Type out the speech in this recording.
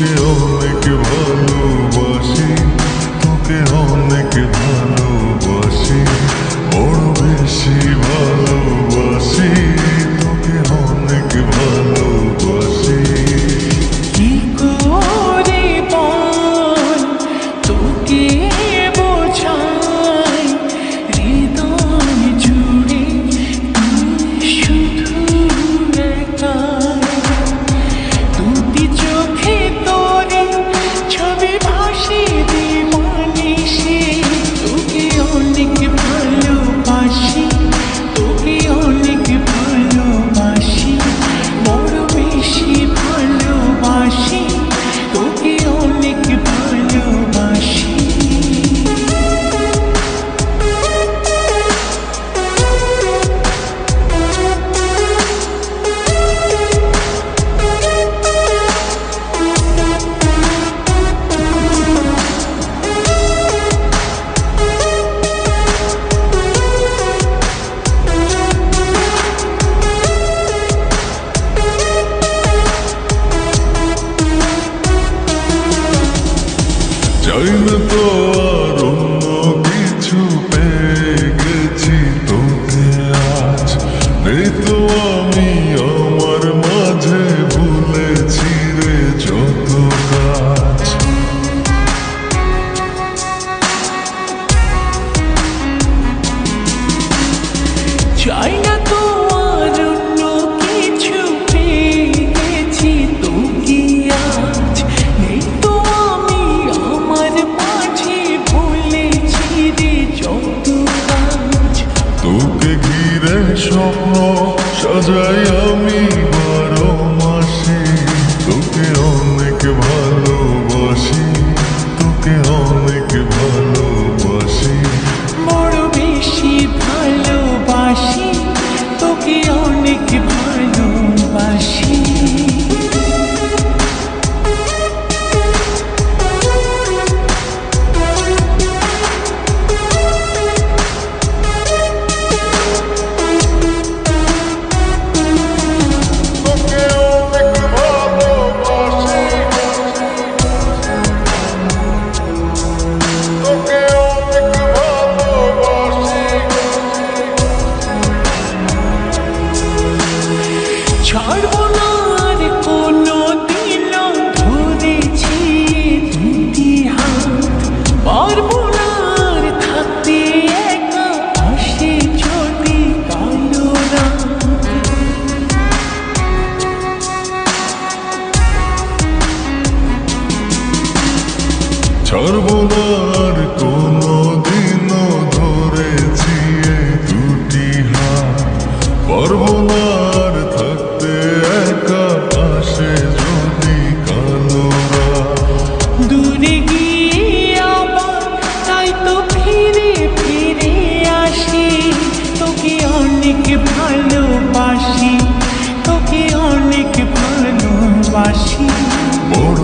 তোকে অনেক ভালোবাসি, তোকে অনেক ভালোবাসি, বড় বেশি ভালোবাসি, তোকে অনেক ভালোবাসি। কি করে বল তোকে বোঝাই, হৃদয় জুড়ে তুই শুধু একাই। দুটি চোখে তোরে ছবি ভাসে দিবানিশি, তোকে অনেক ভালোবাসি, তোকে অনেক ভালোবাসি, বড় বেশি ভালোবাসি, তোকে অনেক ভালোবাসি। চাই না তো আর অন্য কিছু, পেয়ে গেছি তোকে আজ। নেই তো আমি আমার মাঝে, ভুলেছি রে যত কাজ। চাই না তো আর অন্য কিছু, পেয়ে গেছি তোকে আজ। নেই তো আমি আমার মাঝে, ভুলেছি রে যত কাজ। তোকে ঘিরে স্বপ্ন সাজাই আমি 12 মাসে, তোকে অনেক ভালোবাসি, তোকে অনেক ভালোবাসি, বড় বেশি ভালোবাসি, তোকে অনেক ভালোবাসি। তোকে অনেক ভালোবাসি, তোকে অনেক ভালোবাসি। ছাড়বো না আর কোনো দিনও, ধরেছি দুটি হাত। পারবো না আর থাকতে একা, আসে যদি কালো রাত। ছাড়বো না আর কোনো দিনও, ধরেছি এই দুটি হাত। পারবো না আর থাকতে একা, আসে যদি কালো রাত। দূরে গিয়ে আবার তাই তো ফিরে ফিরে আসি, তোকে অনেক ভালোবাসি, তোকে অনেক ভালোবাসি, বড়